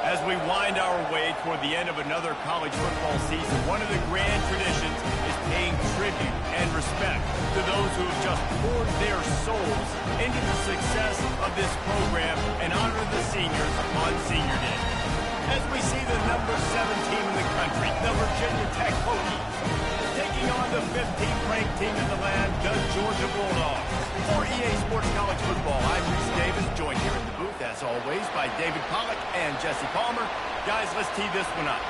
As we wind our way toward the end of another college football season, one of the grand traditions is paying tribute and respect to those who have just poured their souls into the success of this program and honor the seniors on Senior Day. As we see the number 7 team in the country, the Virginia Tech Hokies, taking on the 15th ranked team in the land, the Georgia Bulldogs. For EA Sports College Football, I'm Reese Davis, joined here in the booth, as always, by David Pollack and Jesse Palmer. Guys, let's tee this one up.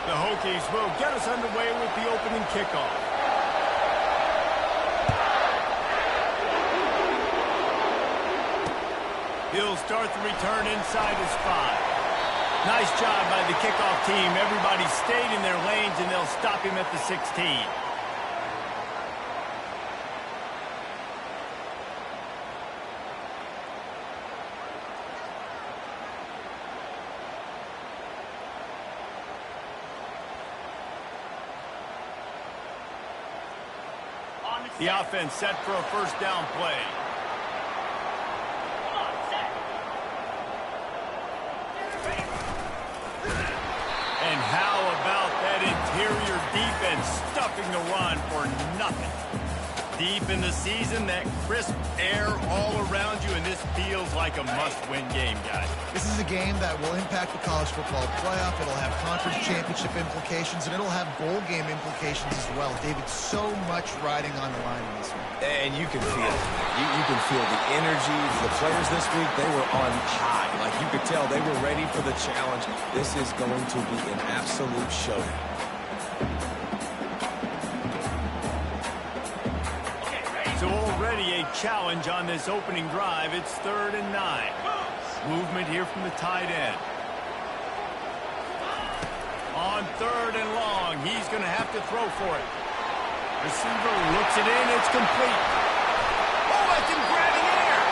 The Hokies will get us underway with the opening kickoff. He'll start the return inside his 5. Nice job by the kickoff team. Everybody stayed in their lanes, and they'll stop him at the 16. The offense set for a first down play. And how about that interior defense stuffing the run for nothing? Deep in the season, that crisp air all around you, and this feels like a must-win game, guys. This is a game that will impact the college football playoff. It'll have conference championship implications, and it'll have bowl game implications as well. David, so much riding on the line in this one. And you can feel it. You can feel the energy. The players this week, they were on high. Like you could tell, they were ready for the challenge. This is going to be an absolute showdown. So already a challenge on this opening drive. It's 3rd and 9. Movement here from the tight end. On 3rd and long, he's going to have to throw for it. Receiver looks it in. It's complete. Oh, that's him grabbing air.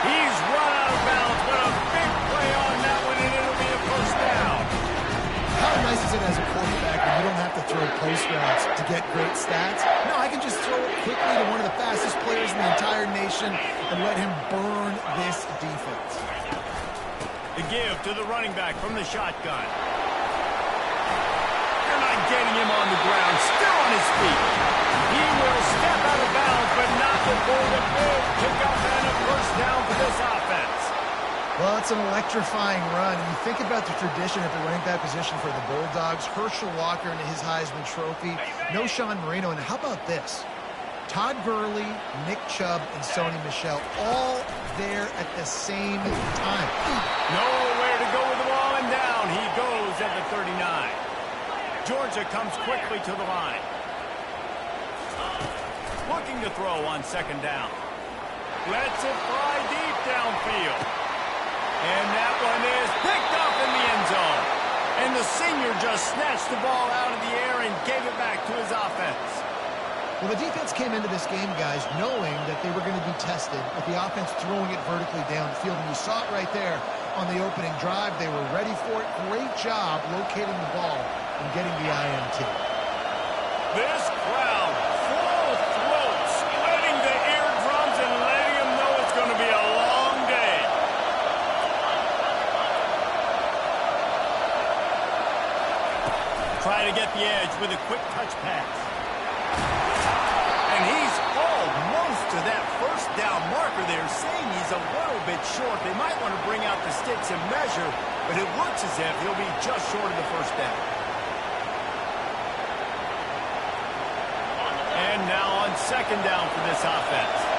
He's run out of bounds, but a big play on that one, and it'll be a first down. How nice is it as a quarterback when you don't have to throw post routes to get great stats? No, I can just throw it quickly to one of the fastest players in the entire nation and let him burn this defense. The give to the running back from the shotgun. They're not getting him on the ground, still on his feet. He will step out of bounds, but not before the big kickoff and a first down for this offense. Well, it's an electrifying run. You think about the tradition at the running back position for the Bulldogs. Herschel Walker and his Heisman Trophy. No Sean Marino. And how about this? Todd Gurley, Nick Chubb, and Sony Michel all there at the same time. Nowhere to go with the ball, and down he goes at the 39. Georgia comes quickly to the line. Looking to throw on 2nd down. Lets it fly deep downfield. And that one is picked up in the end zone. And the senior just snatched the ball out of the air and gave it back to his offense. Well, the defense came into this game, guys, knowing that they were going to be tested with the offense throwing it vertically downfield. And you saw it right there on the opening drive. They were ready for it. Great job locating the ball and getting the INT. This crowd, full throat, splitting the eardrums and letting them know it's going to be a long day. Try to get the edge with a quick touch pass. And he's almost to that first down marker there, saying he's a little bit short. They might want to bring out the sticks and measure, but it looks as if he'll be just short of the first down. And now on 2nd down for this offense.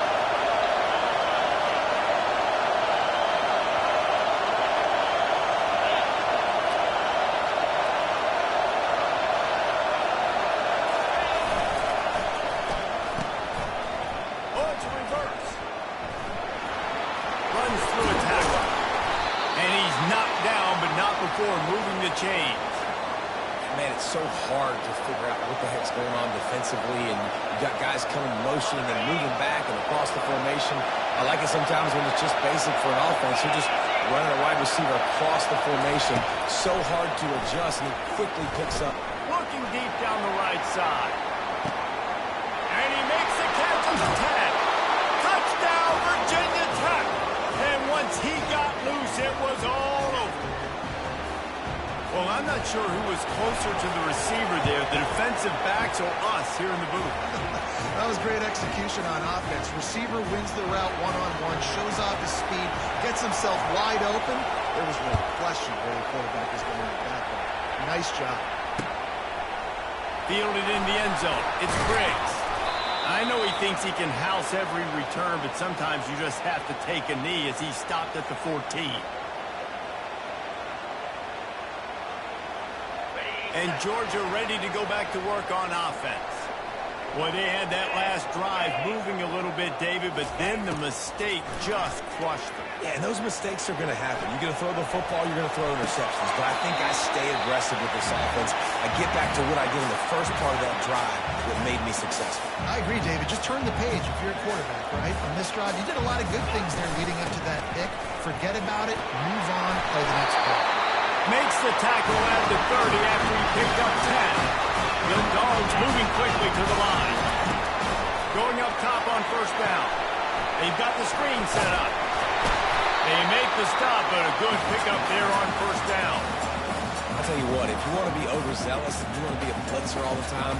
Before moving the chains. Man, it's so hard to figure out what the heck's going on defensively, and you got guys coming in motion and then moving back and across the formation. I like it sometimes when it's just basic for an offense. You're just running a wide receiver across the formation. So hard to adjust, and he quickly picks up. Looking deep down the right side. And he makes the catch at the 10. Touchdown, Virginia Tech. not sure who was closer to the receiver there, the defensive backs or us here in the booth. That was great execution on offense. Receiver wins the route one-on-one, shows off his speed, gets himself wide open. There was no question where the quarterback was going with that one. Nice job. Fielded in the end zone. It's Briggs. I know he thinks he can house every return, but sometimes you just have to take a knee as he stopped at the 14. And Georgia ready to go back to work on offense. Well, they had that last drive moving a little bit, David, but then the mistake just crushed them. Yeah, and those mistakes are going to happen. You're going to throw the football, you're going to throw interceptions. But I think I stay aggressive with this offense. I get back to what I did in the first part of that drive that made me successful. I agree, David. Just turn the page if you're a quarterback, right? On this drive, you did a lot of good things there leading up to that pick. Forget about it, move on, play the next play. Makes the tackle at the 30 after he picked up 10. The Dogs moving quickly to the line. Going up top on first down. They've got the screen set up. They make the stop, but a good pickup there on first down. I'll tell you what, if you want to be overzealous, if you want to be a blitzer all the time,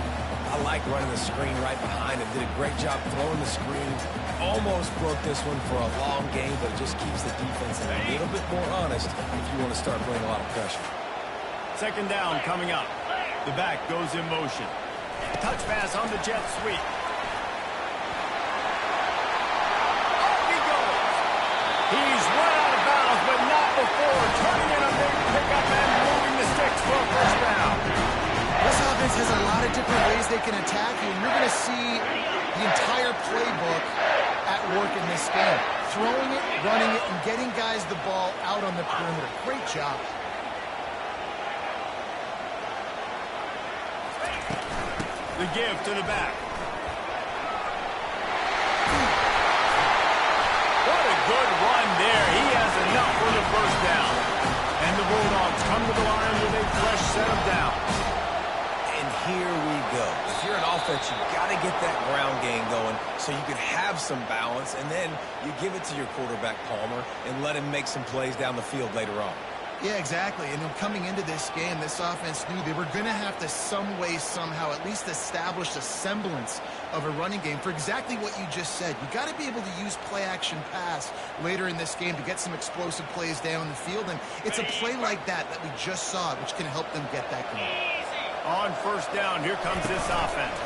I like running the screen right behind him. Did a great job throwing the screen. Almost broke this one for a long game, but it just keeps the defense a little bit more honest if you want to start putting a lot of pressure. Second down coming up. The back goes in motion. Touch pass on the jet sweep. Off he goes. He's run out of bounds, but not before turning in a big pickup and moving the sticks for a first down. This offense has a lot of different ways they can attack you, and you're going to see the entire playbook at work in this game. Throwing it, running it, and getting guys the ball out on the perimeter. Great job. The give to the back. What a good run there. He has enough for the first down. And the Bulldogs come to the line with a fresh set of downs. And here we go. If you're an offense, you've got to get that ground game going so you can have some balance, and then you give it to your quarterback, Palmer, and let him make some plays down the field later on. Yeah, exactly. And coming into this game, this offense knew they were going to have to some way, somehow, at least establish a semblance of a running game for exactly what you just said. You got to be able to use play-action pass later in this game to get some explosive plays down the field. And it's a play like that we just saw, which can help them get that going. On first down, here comes this offense.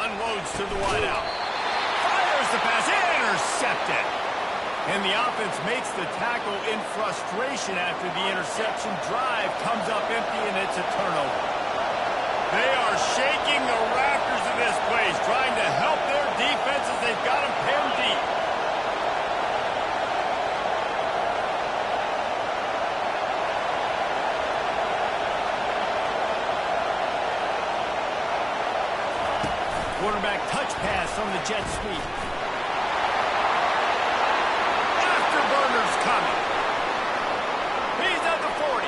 Unloads to the wideout. Fires the pass, intercepted. And the offense makes the tackle in frustration after the interception. Drive comes up empty, and it's a turnover. They are shaking the rafters of this place, trying to help their defense as they've got them pinned deep. Quarterback touch pass on the jet sweep. Afterburner's coming. He's at the 40.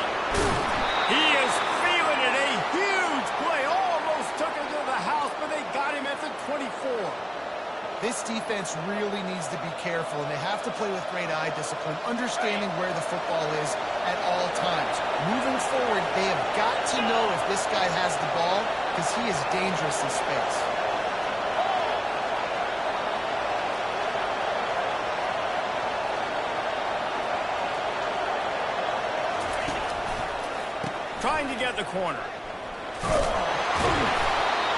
He is feeling it. A huge play. Almost took him to the house, but they got him at the 24. This defense really needs to be careful, and they have to play with great eye discipline, understanding where the football is at all times. Moving forward, they have got to know if this guy has the ball, because he is dangerous in space. Trying to get the corner.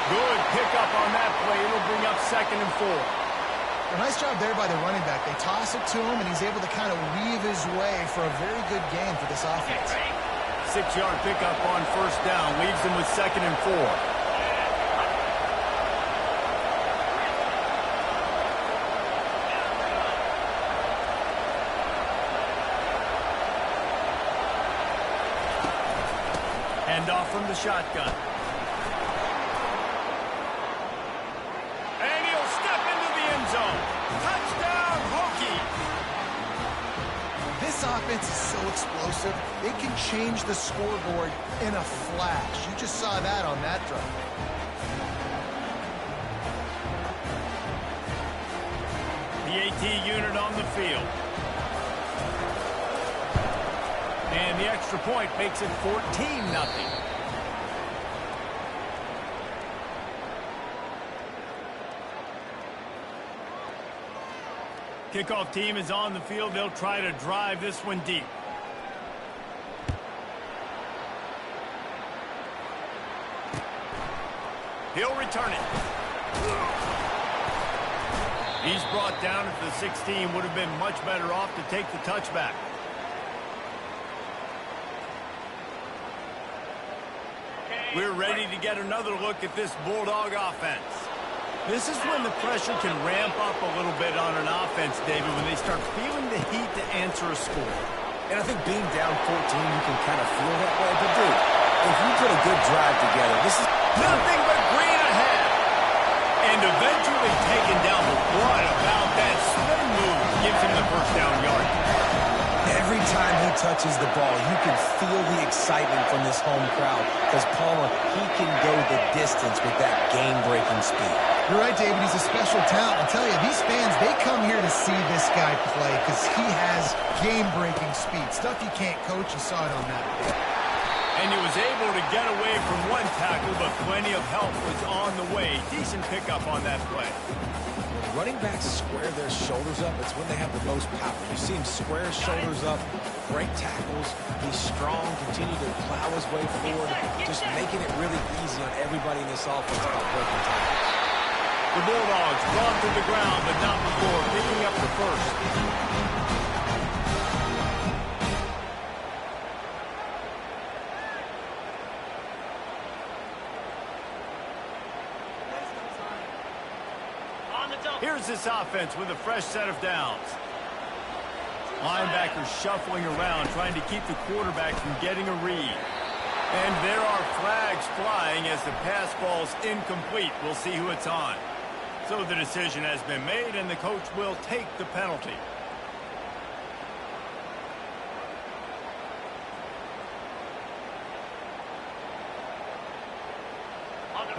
Good pickup on that play. It'll bring up 2nd and 4. A nice job there by the running back. They toss it to him, and he's able to kind of weave his way for a very good game for this offense. 6-yard pickup on first down. Leaves them with 2nd and 4. Off from the shotgun. And he'll step into the end zone. Touchdown, Hokie. This offense is so explosive, they can change the scoreboard in a flash. You just saw that on that drive. The AT unit on the field. And the extra point makes it 14-0. Kickoff team is on the field. They'll try to drive this one deep. He'll return it. He's brought down at the 16. Would have been much better off to take the touchback. We're ready to get another look at this Bulldog offense. This is when the pressure can ramp up a little bit on an offense, David, when they start feeling the heat to answer a score. And I think being down 14, you can kind of feel that way. But, dude, if you put a good drive together, this is nothing but green ahead. And eventually taken down. But what about that spin move gives him the first down yard? Every time he touches the ball, you can feel the excitement from this home crowd because Palmer, he can go the distance with that game-breaking speed. You're right, David. He's a special talent. I'll tell you, these fans, they come here to see this guy play because he has game-breaking speed. Stuff you can't coach. You saw it on that play. And he was able to get away from one tackle, but plenty of help was on the way. Decent pickup on that play. Running backs square their shoulders up. It's when they have the most power. You see him square his shoulders up, break tackles. He's strong, continue to plow his way forward, just making it really easy on everybody in this offense about breaking tackles. The Bulldogs brought to the ground, but not before picking up the first. Here's this offense with a fresh set of downs. Linebackers shuffling around, trying to keep the quarterback from getting a read. And there are flags flying as the pass ball's incomplete. We'll see who it's on. So the decision has been made, and the coach will take the penalty.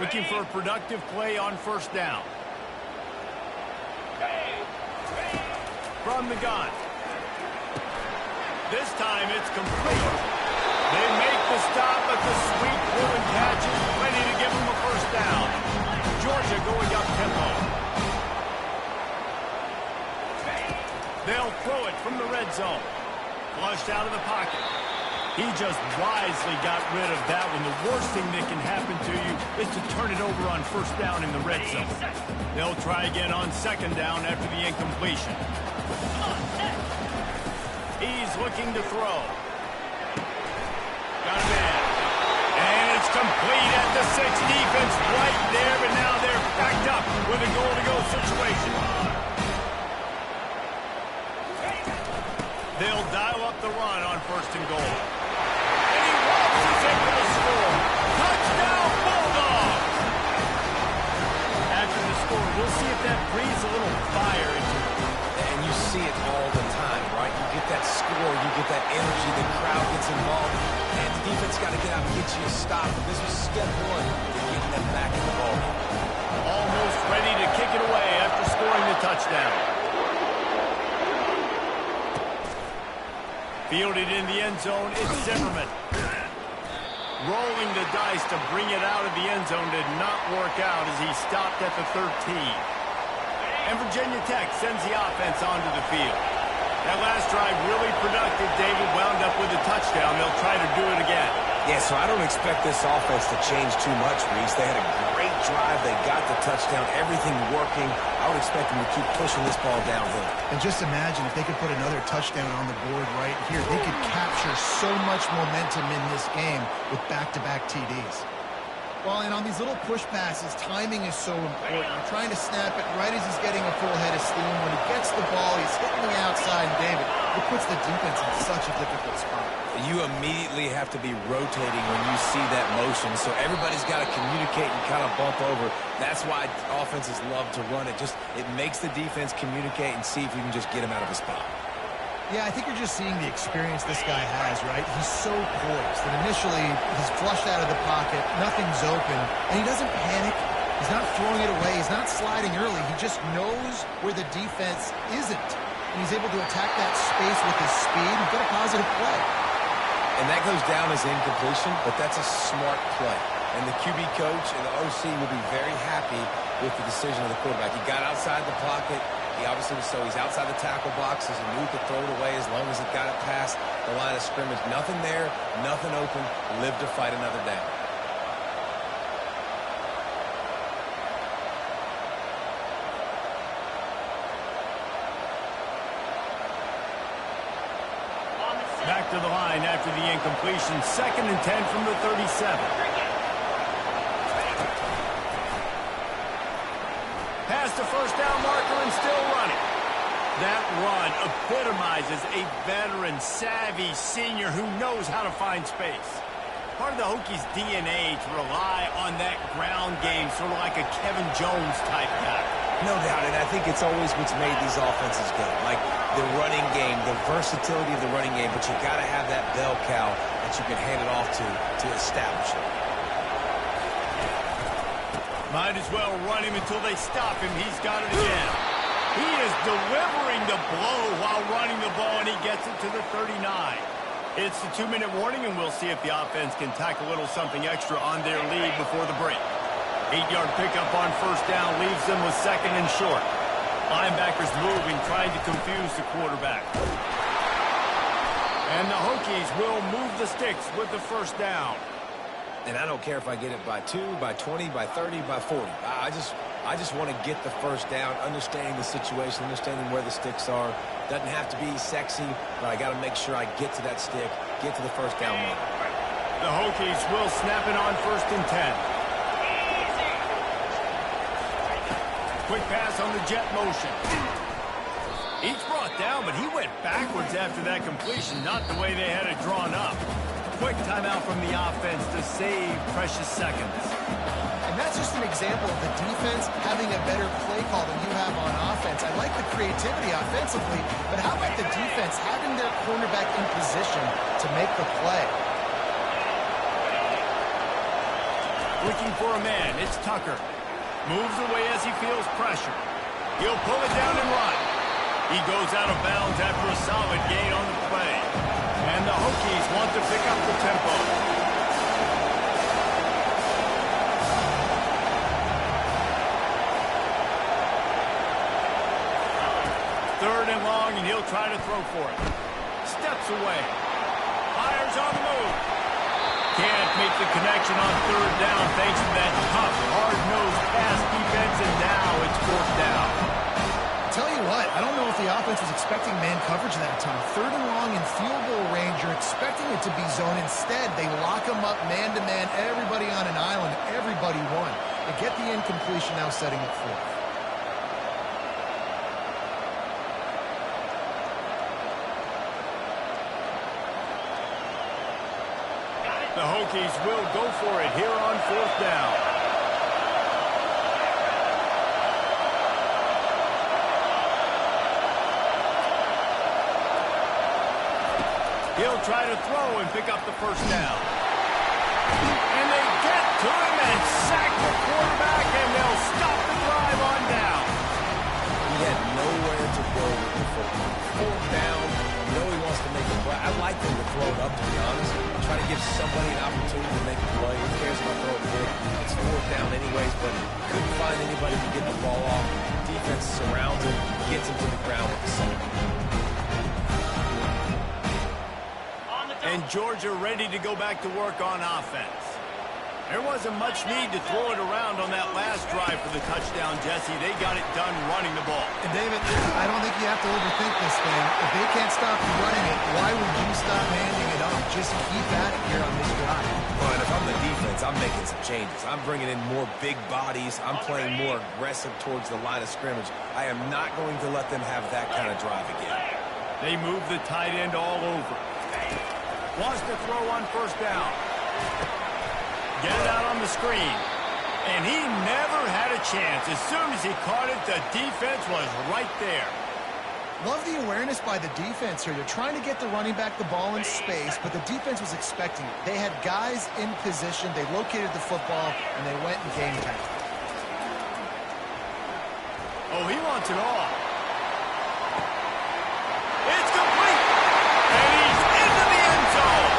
Looking for a productive play on first down. From the gun. This time it's complete. They make the stop, but the sweet pulling catch is ready to give them a first down. Georgia going up tempo. They'll throw it from the red zone. Flushed out of the pocket. He just wisely got rid of that one. The worst thing that can happen to you is to turn it over on first down in the red zone. They'll try again on second down after the incompletion. He's looking to throw. Got him in. And it's complete at the 6. Defense right there, but now they're backed up with a goal-to-go situation. They'll dial up the run on first and goal. And he walks in for the score. Touchdown, Bulldogs! After the score, we'll see if that breathes a little fire into it. And you see it all the time, right? You get that score, you get that energy, the crowd gets involved, and the defense got to get out and get you a stop. And this was step one to getting them back in the ball game. Almost ready to kick it away after scoring the touchdown. Fielded in the end zone, it's Zimmerman. Rolling the dice to bring it out of the end zone did not work out as he stopped at the 13. And Virginia Tech sends the offense onto the field. That last drive really productive. David wound up with a touchdown. They'll try to do it again. Yeah, so I don't expect this offense to change too much, Reese. They had a great drive. They got the touchdown. Everything working. I would expect them to keep pushing this ball downhill. And just imagine if they could put another touchdown on the board right here. They could capture so much momentum in this game with back-to-back TDs. Well, and on these little push passes, timing is so important. You're trying to snap it right as he's getting a full head of steam. When he gets the ball, he's hitting the outside, and David, it puts the defense in such a difficult spot. You immediately have to be rotating when you see that motion, so everybody's got to communicate and kind of bump over. That's why offenses love to run it. It makes the defense communicate and see if you can just get him out of a spot. Yeah, I think you're just seeing the experience this guy has, right? He's so poised that initially he's flushed out of the pocket, nothing's open, and he doesn't panic. He's not throwing it away. He's not sliding early. He just knows where the defense isn't, and he's able to attack that space with his speed and get a positive play. And that goes down as incompletion, but that's a smart play. And the QB coach and the OC will be very happy with the decision of the quarterback. He got outside the pocket. He obviously was he's outside the tackle boxes. He knew he could throw it away as long as he got it past the line of scrimmage. Nothing there, nothing open. Live to fight another down. Back to the line after the incompletion. 2nd and 10 from the 37. Past the first down marker and still running. That run epitomizes a veteran, savvy senior who knows how to find space. Part of the Hokies' DNA to rely on that ground game, sort of like a Kevin Jones type guy. No doubt, and I think it's always what's made these offenses go. Like the running game, the versatility of the running game, but you got to have that bell cow that you can hand it off to establish it. Might as well run him until they stop him. He's got it again. He is delivering the blow while running the ball, and he gets it to the 39. It's the 2-minute warning, and we'll see if the offense can tack a little something extra on their lead before the break. 8-yard pickup on first down leaves them with 2nd and short. Linebackers moving, trying to confuse the quarterback. And the Hokies will move the sticks with the first down. And I don't care if I get it by 2, by 20, by 30, by 40. I just want to get the first down, understanding the situation, understanding where the sticks are. Doesn't have to be sexy, but I got to make sure I get to that stick, get to the first down mark. The Hokies will snap it on 1st and 10. Quick pass on the jet motion. Each brought down, but he went backwards after that completion, not the way they had it drawn up. Quick timeout from the offense to save precious seconds. And that's just an example of the defense having a better play call than you have on offense. I like the creativity offensively, but how about the defense having their cornerback in position to make the play? Looking for a man, it's Tucker. Moves away as he feels pressure. He'll pull it down and run. He goes out of bounds after a solid gain on the play. And the Hokies want to pick up the tempo. Third and long, and he'll try to throw for it. Steps away. Fires on the move. Can't make the connection on 3rd down thanks to that tough, hard-nosed pass defense, and now it's 4th down. Tell you what, I don't know if the offense was expecting man coverage that time. 3rd and long in field goal range, you're expecting it to be zone. Instead, they lock them up man-to-man, everybody on an island, everybody won. They get the incompletion, now setting up 4th. The Hokies will go for it here on 4th down. He'll try to throw and pick up the first down. And they get to him and sack the quarterback, and they'll stop the drive on down. He had nowhere to go with the football. 4th down. You know he wants to make a play. I'd like him to throw it up, to be honest. Try to give somebody an opportunity to make a play. Who cares if I throw it quick? It's 4th down anyways, but couldn't find anybody to get the ball off. Defense surrounds him, gets him to the ground with the sack. And Georgia ready to go back to work on offense. There wasn't much need to throw it around on that last drive for the touchdown, Jesse. They got it done running the ball. And David, I don't think you have to overthink this thing. If they can't stop you running it, why would you stop handing it off? Just keep at it here on this drive. But if I'm the defense, I'm making some changes. I'm bringing in more big bodies. I'm playing more aggressive towards the line of scrimmage. I am not going to let them have that kind of drive again. They move the tight end all over. Wants to throw on 1st down. Get it out on the screen. And he never had a chance. As soon as he caught it, the defense was right there. Love the awareness by the defense here. They're trying to get the running back the ball in space, but the defense was expecting it. They had guys in position. They located the football, and they went and game time. Oh, he wants it all. It's complete. And he's into the end zone.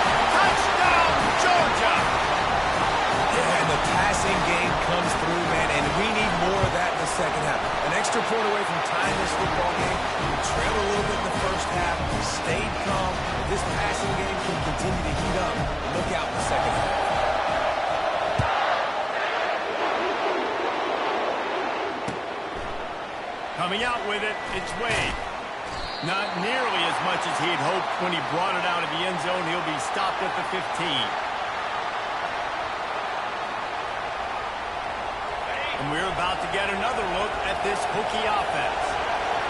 second half. An extra point away from tying this football game. You trailed a little bit in the first half, stayed calm. If this passing game can continue to heat up, look out in the second half. Coming out with it, it's Wade. Not nearly as much as he had hoped when he brought it out of the end zone. He'll be stopped at the 15. And we're about to get another look at this Hokie offense.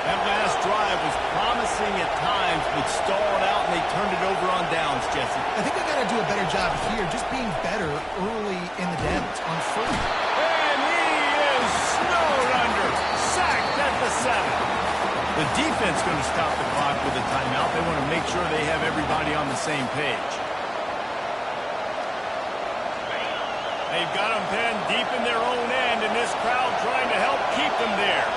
That last drive was promising at times, but stalled out, and they turned it over on downs, Jesse. I think they got to do a better job here, just being better early in the downs on first. And he is snowed under. Sacked at the 7. The defense going to stop the clock with a timeout. They want to make sure they have everybody on the same page. They've got them pinned deep in their own end, and this crowd trying to help keep them there.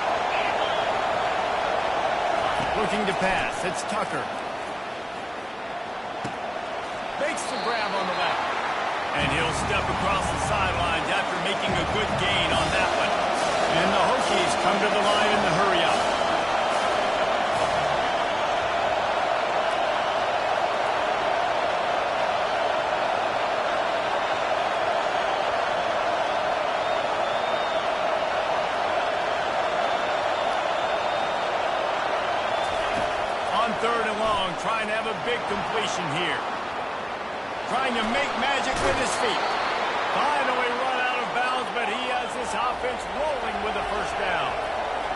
Looking to pass. It's Tucker. Makes the grab on the left. And he'll step across the sidelines after making a good gain on that one. And the Hokies come to the line in the hurry-up. On 3rd and long, trying to have a big completion here. Trying to make magic with his feet. Finally run out of bounds, but he has this offense rolling with a first down.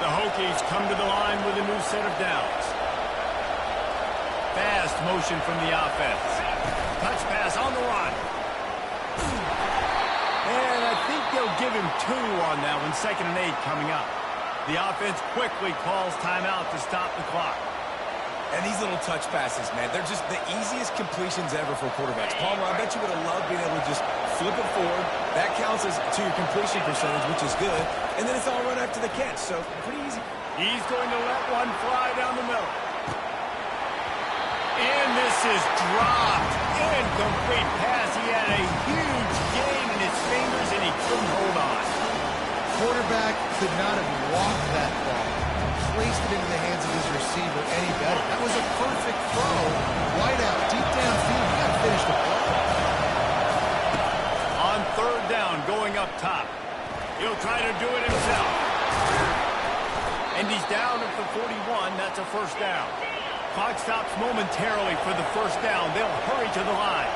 The Hokies come to the line with a new set of downs. Fast motion from the offense. Touch pass on the run. And I think they'll give him 2 on that one. 2nd and 8 coming up. The offense quickly calls timeout to stop the clock. And these little touch passes, man, they're just the easiest completions ever for quarterbacks. Palmer, I bet you would have loved being able to just flip it forward. That counts as to your completion percentage, which is good. And then it's all run after the catch, so pretty easy. He's going to let one fly down the middle. And this is dropped. Incomplete pass. He had a huge gain in his fingers, and he couldn't hold on. Quarterback could not have walked that ball, placed it into the hands of his receiver any better. That was a perfect throw. Wide out, deep downfield. You got to finish the play. On 3rd down, going up top. He'll try to do it himself. And he's down at the 41. That's a first down. Clock stops momentarily for the first down. They'll hurry to the line.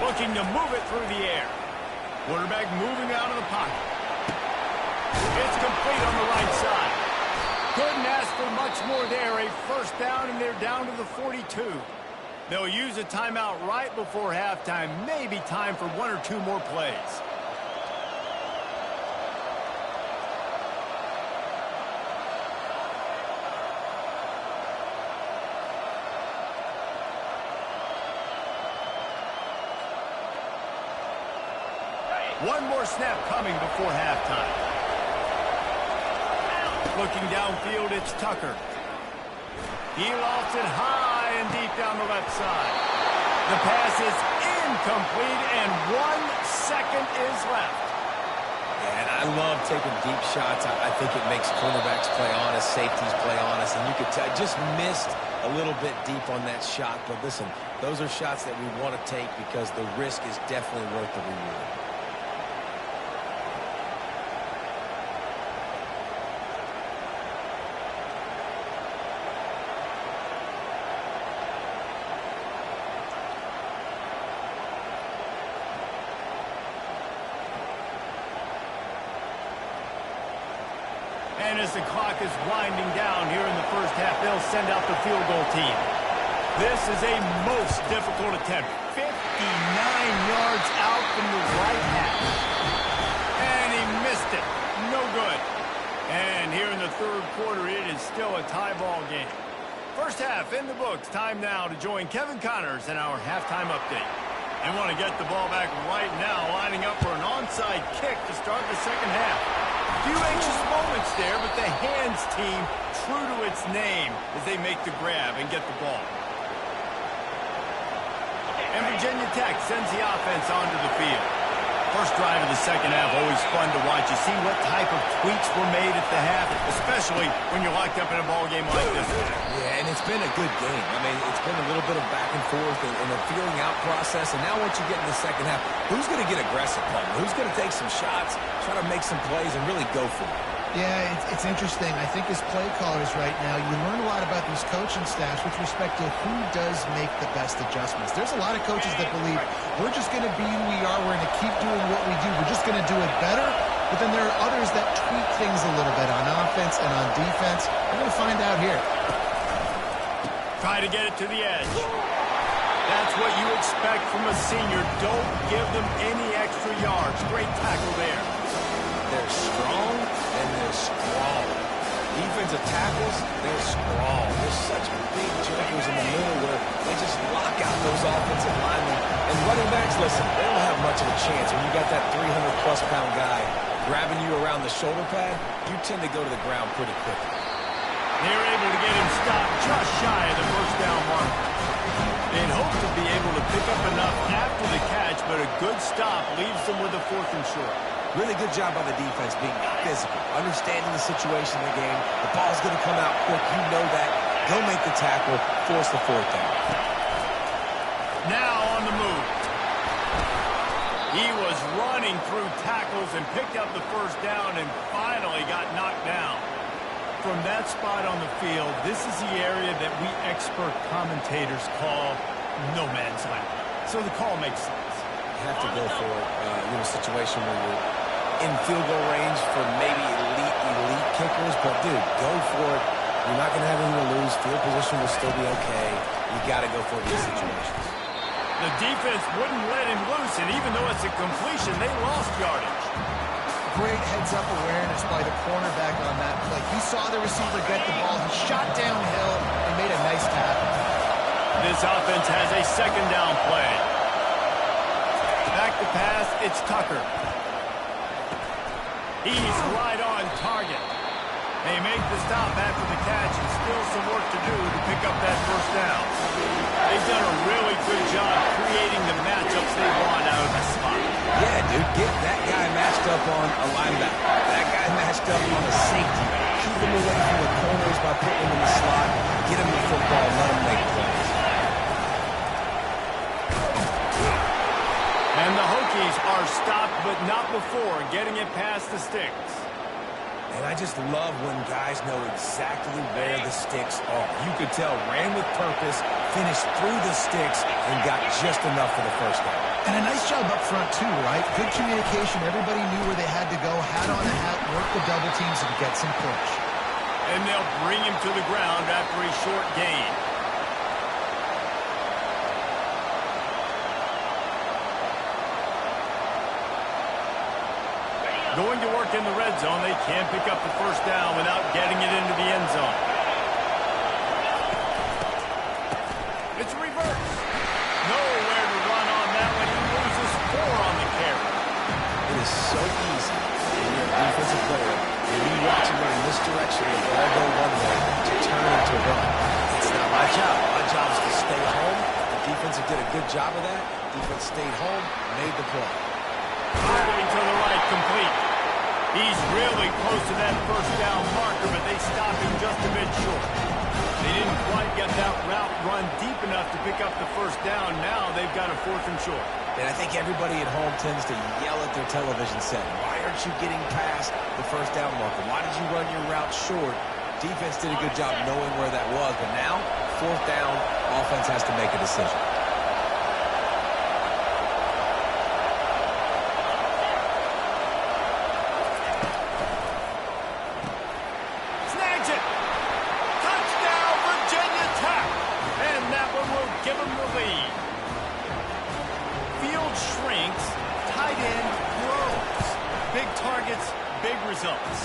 Looking to move it through the air. Quarterback moving out of the pocket. It's complete on the right side. Couldn't ask for much more there. A first down, and they're down to the 42. They'll use a timeout right before halftime. Maybe time for 1 or 2 more plays. One more snap coming before halftime. Looking downfield, it's Tucker. He lofts it high and deep down the left side. The pass is incomplete, and 1 second is left. Yeah, and I love taking deep shots. I think it makes cornerbacks play honest, safeties play honest, and you could tell just missed a little bit deep on that shot. But listen, those are shots that we want to take because the risk is definitely worth the reward. And as the clock is winding down here in the first half, they'll send out the field goal team. This is a most difficult attempt. 59 yards out from the right half. And he missed it. No good. And here in the 3rd quarter, it is still a tie ball game. First half in the books. Time now to join Kevin Connors in our halftime update. They want to get the ball back right now, lining up for an onside kick to start the second half. A few anxious moments there, but the hands team true to its name as they make the grab and get the ball. And Virginia Tech sends the offense onto the field. First drive of the second half, always fun to watch. You see what type of tweaks were made at the half, especially when you're locked up in a ball game like this. Yeah, and it's been a good game. I mean, it's been a little bit of back and forth and a feeling out process. And now once you get in the second half, who's going to get aggressive, Paul? Who's going to take some shots, try to make some plays, and really go for it? Yeah, it's interesting. I think as play callers right now, you learn a lot about these coaching staffs with respect to who does make the best adjustments. There's a lot of coaches that believe we're just going to be who we are. We're going to keep doing what we do. We're just going to do it better. But then there are others that tweak things a little bit on offense and on defense. We're going to find out here. Try to get it to the edge. That's what you expect from a senior. Don't give them any extra yards. Great tackle there. They're strong and they're strong. Defensive tackles, they're strong. There's such big jumpers in the middle where they just lock out those offensive linemen. And running backs, listen, they don't have much of a chance. When you got that 300-plus pound guy grabbing you around the shoulder pad, you tend to go to the ground pretty quickly. They're able to get him stopped just shy of the first down mark. They'd hope to be able to pick up enough after the catch, but a good stop leaves them with a 4th and short. Really good job by the defense being physical, understanding the situation in the game. The ball's going to come out quick. You know that. Go make the tackle, force the 4th down. Now on the move. He was running through tackles and picked up the first down and finally got knocked down. From that spot on the field, this is the area that we expert commentators call no man's land. So the call makes sense. You have to go for it. In a situation where you're in field goal range for maybe elite kickers, but dude, go for it. You're not going to have anything to lose. Field position will still be okay. You got to go for these situations. The defense wouldn't let him loose, and even though it's a completion, they lost yardage. Great heads-up awareness by the cornerback on that play. He saw the receiver get the ball. He shot downhill and made a nice tackle. This offense has a 2nd down play. Back to pass, it's Tucker. He's right on target. They make the stop after the catch and still some work to do to pick up that first down. They've done a really good job creating the matchups they want out of the slot. Yeah, dude, get that guy matched up on a linebacker. That guy matched up on a safety. Keep him away from the corners by putting him in the slot. Get him the football, let him make plays. And the Hokies are stopped, but not before getting it past the sticks. And I just love when guys know exactly where the sticks are. You could tell, ran with purpose, finished through the sticks, and got just enough for the first down. And a nice job up front, too, right? Good communication. Everybody knew where they had to go, hat on a hat, work the double teams, and get some push. And they'll bring him to the ground after a short gain. Going to work in the red zone, they can't pick up the first down without getting it into the end zone. It's a reverse. Nowhere to run on that one. He loses 4 on the carry. It is so easy when you're a defensive player, when you watch him run in this direction, the ball go one way, to turn into a run. It's not my job. My job is to stay home. The defense did a good job of that. Defense stayed home, made the play. Firing to the right, complete. He's really close to that first down marker, but they stop him just a bit short. They didn't quite get that route run deep enough to pick up the first down. Now they've got a 4th and short. And I think everybody at home tends to yell at their television set. Why aren't you getting past the first down marker? Why did you run your route short? Defense did a good job knowing where that was, but now, 4th down, offense has to make a decision. Results.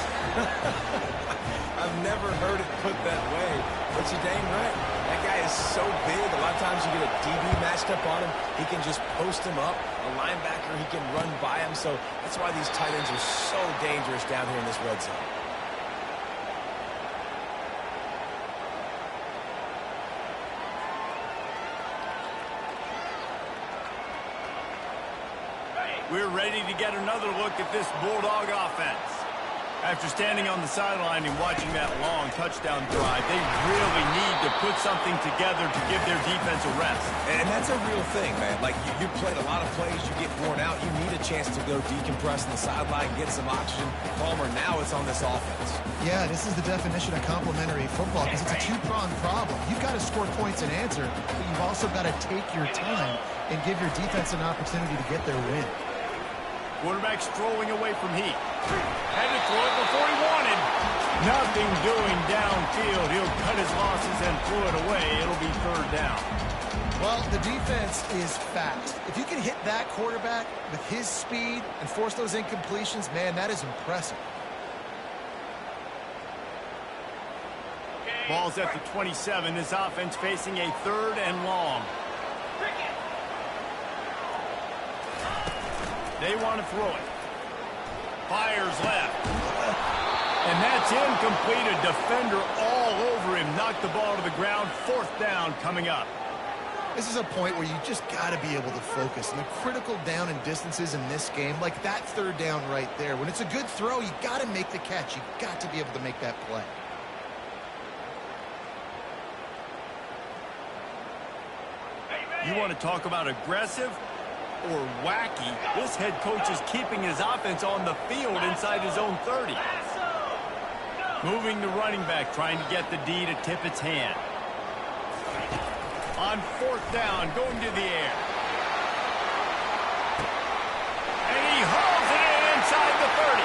I've never heard it put that way, but you're dang right. That guy is so big. A lot of times you get a DB matched up on him. He can just post him up. A linebacker, he can run by him. So that's why these tight ends are so dangerous down here in this red zone. We're ready to get another look at this Bulldog offense. After standing on the sideline and watching that long touchdown drive, they really need to put something together to give their defense a rest. And that's a real thing, man. Like, you played a lot of plays, you get worn out, you need a chance to go decompress on the sideline, get some oxygen. Palmer, now it's on this offense. Yeah, this is the definition of complementary football because it's a two-pronged problem. You've got to score points and answer, but you've also got to take your time and give your defense an opportunity to get their win. Quarterback strolling away from Heat. Had to throw it before he wanted. Nothing doing downfield. He'll cut his losses and throw it away. It'll be third down. Well, the defense is fast. If you can hit that quarterback with his speed and force those incompletions, man, that is impressive. Ball's at the 27. This offense facing a third and long. They want to throw it. Fires left. And that's incomplete. A defender all over him. Knocked the ball to the ground. Fourth down coming up. This is a point where you just got to be able to focus. And the critical down and distances in this game, like that third down right there. When it's a good throw, you got to make the catch. You got to be able to make that play. You want to talk about aggressive or wacky? This head coach is keeping his offense on the field inside his own 30. Moving the running back, trying to get the D to tip its hand. On fourth down, going to the air. And he hauls it in inside the 30.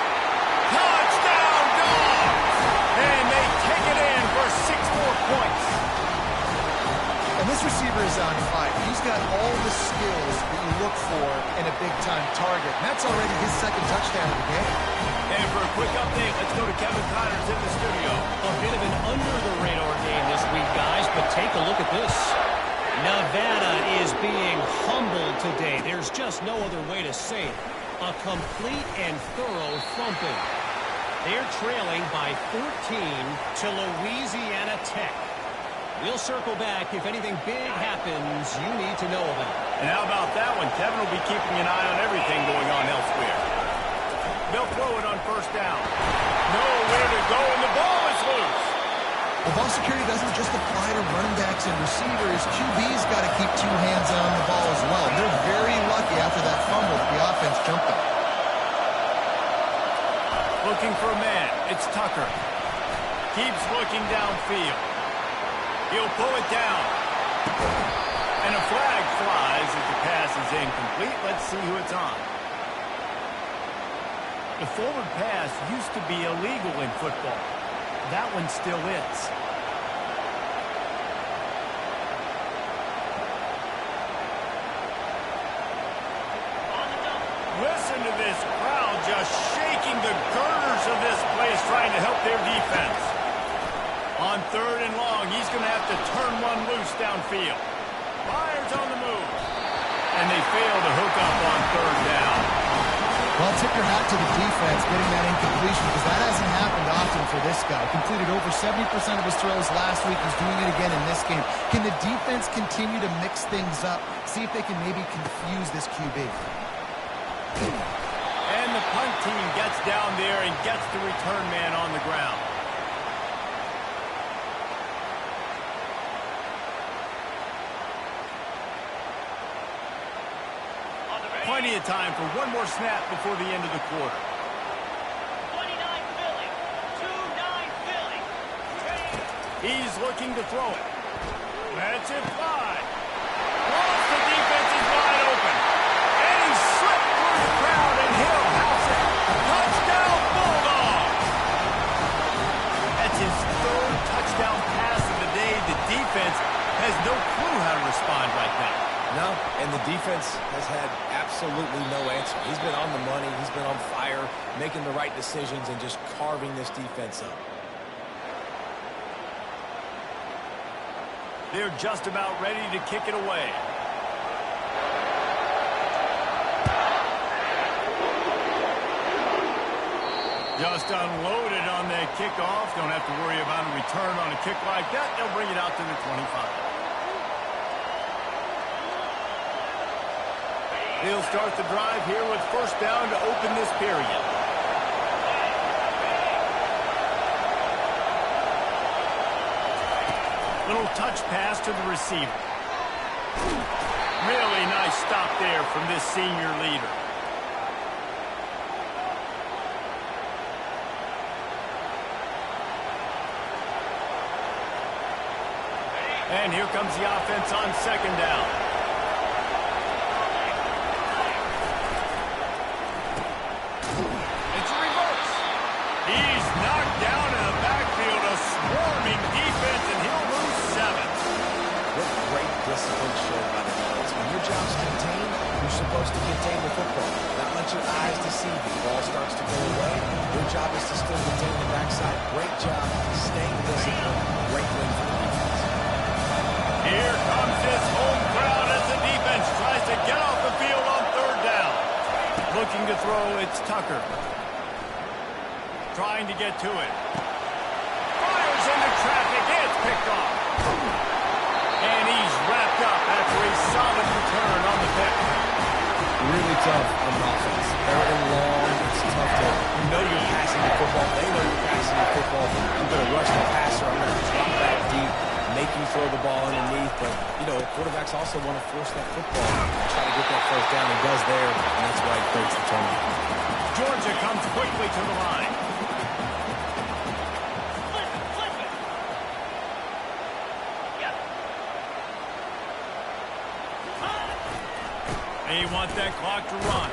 Touchdown, Dogs! And they take it in for 6 more points. And this receiver is on fire. He's got all the skills that you look for in a big-time target. And that's already his second touchdown of the game. And for a quick update, let's go to Kevin Connors in the studio. A bit of an under-the-radar game this week, guys, but take a look at this. Nevada is being humbled today. There's just no other way to say it. A complete and thorough thumping. They're trailing by 14 to Louisiana Tech. We'll circle back if anything big happens you need to know about. And how about that one? Kevin will be keeping an eye on everything going on elsewhere. They'll throw it on first down. Nowhere to go, and the ball is loose. Well, ball security doesn't just apply to running backs and receivers. QB's got to keep 2 hands on the ball as well. They're very lucky after that fumble that the offense jumped on. Looking for a man. It's Tucker. Keeps looking downfield. He'll pull it down. And a flag flies as the pass is incomplete. Let's see who it's on. The forward pass used to be illegal in football. That one still is. Listen to this crowd just shaking the girders of this place trying to help their defense. On third and long, he's going to have to turn one loose downfield. Fires on the move. And they fail to hook up on third down. Well, tip your hat to the defense getting that incompletion because that hasn't happened often for this guy. Completed over 70% of his throws last week. He's doing it again in this game. Can the defense continue to mix things up? See if they can maybe confuse this QB. And the punt team gets down there and gets the return man on the ground. Plenty of time for one more snap before the end of the quarter. 29 Philly. 2-9 Philly. He's looking to throw it. That's it, 5. Lost the defense is wide open. And he slipped through the crowd and he'll house it. Touchdown, Bulldogs! That's his third touchdown pass of the day. The defense has no clue how to respond right now. No, and the defense has had absolutely no answer. He's been on the money. He's been on fire, making the right decisions and just carving this defense up. They're just about ready to kick it away. Just unloaded on that kickoff. Don't have to worry about a return on a kick like that. They'll bring it out to the 25. He'll start the drive here with first down to open this period. Little touch pass to the receiver. Really nice stop there from this senior leader. And here comes the offense on second down. It's a reverse. He's knocked down in the backfield, a swarming defense, and he'll lose 7. What great discipline showed by the defense. When your job's contained, you're supposed to contain the football. Not let your eyes deceive you. The ball starts to go away. Your job is to still contain the backside. Great job staying disciplined. Great win for the defense. Here comes this home crowd as the defense tries to get off the field on third down. Looking to throw, it's Tucker. Trying to get to it. Fires into traffic, it's picked off. And he's wrapped up after a solid return on the pick. Really tough on the offense. Third and long, it's tough to... You know you're passing the football. They know you're passing the football. I'm going to rush the passer. I'm going to drop back deep, make you throw the ball underneath. But, you know, quarterbacks also want to force that football and try to get that first down. He does there, and that's why he creates the turnover. Georgia comes quickly to the line. They want that clock to run.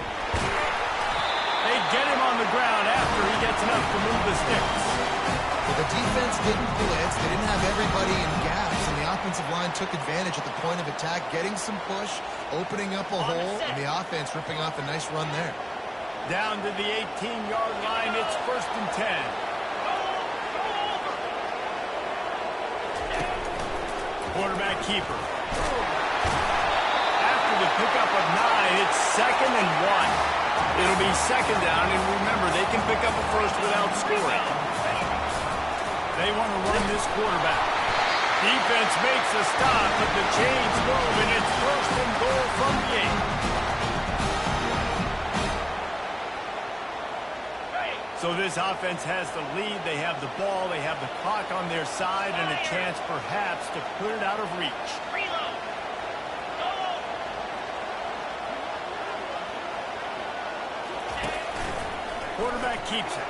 They get him on the ground after he gets enough to move the sticks. Well, the defense didn't blitz. They didn't have everybody in gaps, and the offensive line took advantage at the point of attack, getting some push, opening up a hole, and the offense ripping off a nice run there. Down to the 18-yard line, it's first and 10. Quarterback keeper. After the pickup of 9, it's second and 1. It'll be second down, and remember, they can pick up a first without scoring. They want to run this quarterback. Defense makes a stop, but the chains move, and it's first and goal from the 8. So this offense has the lead. They have the ball. They have the clock on their side and a chance perhaps to put it out of reach. Quarterback keeps it.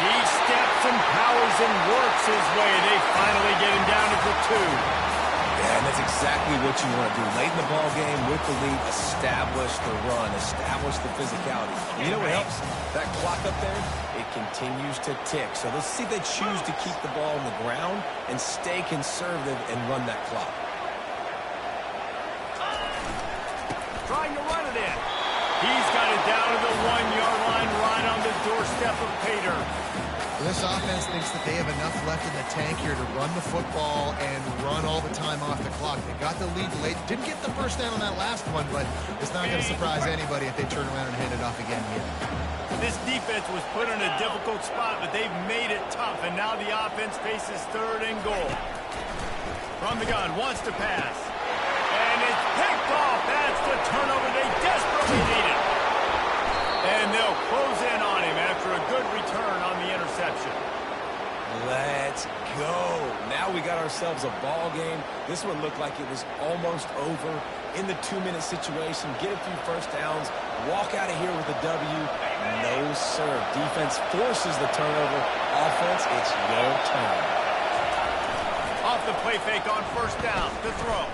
He steps and powers and works his way. They finally get him down to the 2. Yeah, and that's exactly what you want to do. Late in the ball game with the lead, establish the run, establish the physicality. And you know what helps? That clock up there, it continues to tick. So let's see if they choose to keep the ball on the ground and stay conservative and run that clock. Trying to run it in. He's got it down to the 1-yard line, right on the doorstep of Pater. This offense thinks that they have enough left in the tank here to run the football and run all the time off the clock. They got the lead late. Didn't get the first down on that last one, but it's not going to surprise anybody if they turn around and hand it off again here. This defense was put in a difficult spot, but they've made it tough, and now the offense faces third and goal. From the gun, wants to pass. And it's picked off. That's the turnover they desperately needed. And they'll close in on him after a good return on the interception. Let's go. Now we got ourselves a ball game. This one looked like it was almost over. In the 2-minute situation, get a few first downs, walk out of here with a W. No, sir. Defense forces the turnover. Offense, it's your turn. Off the play fake on first down to throw.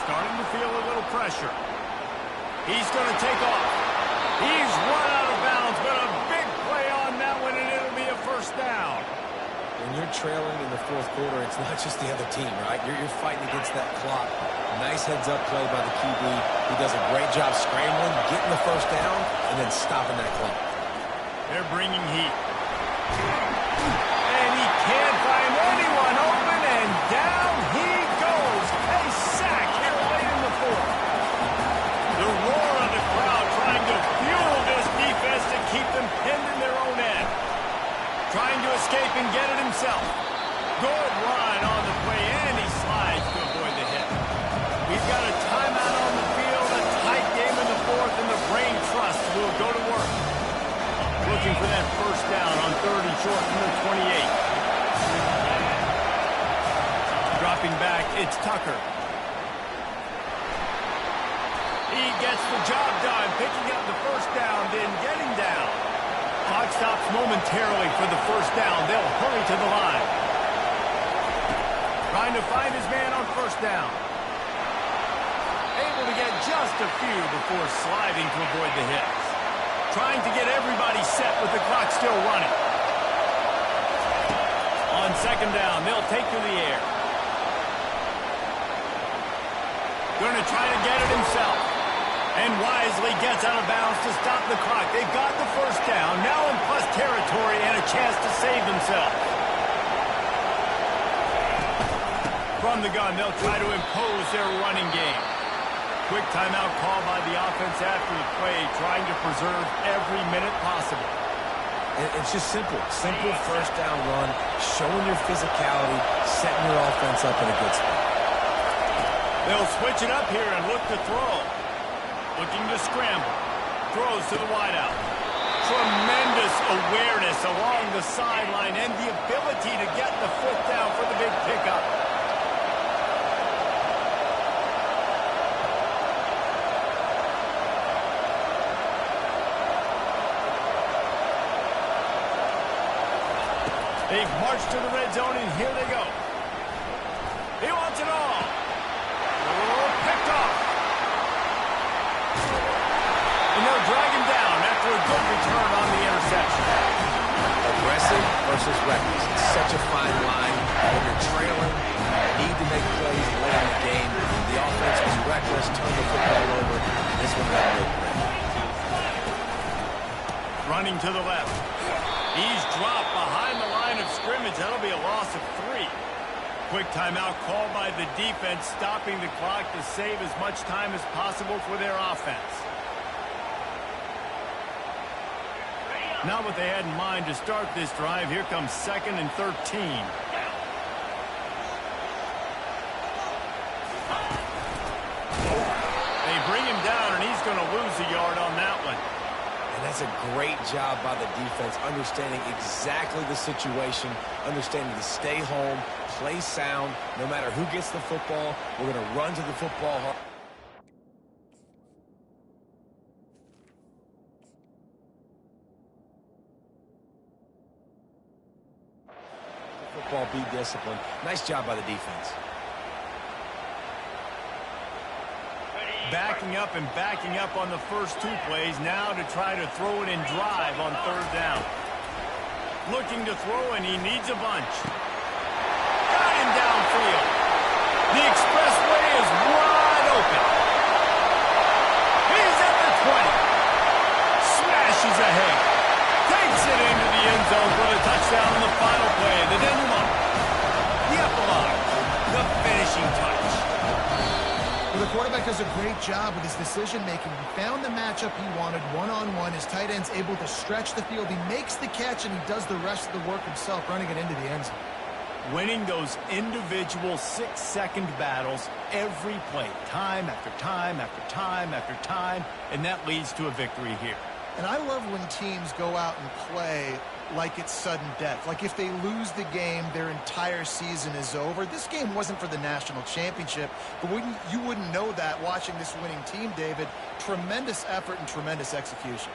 Starting to feel a little pressure. He's going to take off. He's run out of bounds, but a big play on that one, and it'll be a first down. When you're trailing in the fourth quarter, it's not just the other team, right? You're fighting against that clock. Nice heads-up play by the QB. He does a great job scrambling, getting the first down, and then stopping that clock. They're bringing heat. And he can't find anyone open, and down he goes. A sack here late in the fourth. The roar of the crowd trying to fuel this defense to keep them pinned in their own end. Trying to escape and get it himself. Good run on the play, and he slides to avoid the hit. We've got a timeout on the field, a tight game of brain trust will go to work. Looking for that first down on 3rd and short from the 28. Dropping back, it's Tucker. He gets the job done, picking up the first down, then getting down. Clock stops momentarily for the first down. They'll hurry to the line. Trying to find his man on first down. Able to get just a few before sliding to avoid the hits. Trying to get everybody set with the clock still running. On 2nd down, they'll take to the air. Going to try to get it himself. And wisely gets out of bounds to stop the clock. They've got the first down, now in plus territory and a chance to save themselves. From the gun, they'll try to impose their running game. Quick timeout call by the offense after the play, trying to preserve every minute possible. It's just simple. Simple first down run, showing your physicality, setting your offense up in a good spot. They'll switch it up here and look to throw. Looking to scramble. Throws to the wideout. Tremendous awareness along the sideline and the ability to get the foot down for the big pickup. They've marched to the red zone, and here they go. He wants it all. Oh, picked off. And they'll drag him down after a good return on the interception. Aggressive versus reckless. It's such a fine line. When you're trailing, you need to make plays late in the game. The offense was reckless, turned the football over. This one got a little great. Running to the left. He's dropped behind the line of scrimmage. That'll be a loss of 3. Quick timeout called by the defense, stopping the clock to save as much time as possible for their offense. Not what they had in mind to start this drive. Here comes 2nd and 13. They bring him down, and he's going to lose a yard on that one. And that's a great job by the defense, understanding exactly the situation, understanding to stay home, play sound. No matter who gets the football, we're going to run to the football hard. Football, be disciplined. Nice job by the defense. Backing up and backing up on the first 2 plays, now to try to throw it and drive on 3rd down. Looking to throw, and he needs a bunch. Got him downfield. The expressway is wide open. He's at the 20. Smashes ahead. Takes it into the end zone for the touchdown on the final play. The denouement. The epilogue. The finishing touch. Well, the quarterback does a great job with his decision-making. He found the matchup he wanted one-on-one. His tight end's able to stretch the field. He makes the catch, and he does the rest of the work himself, running it into the end zone. Winning those individual 6-second battles every play, time after time after time after time, and that leads to a victory here. And I love when teams go out and play like it's sudden death. Like if they lose the game, their entire season is over. This game wasn't for the national championship, but you wouldn't know that watching this winning team, David. Tremendous effort and tremendous execution.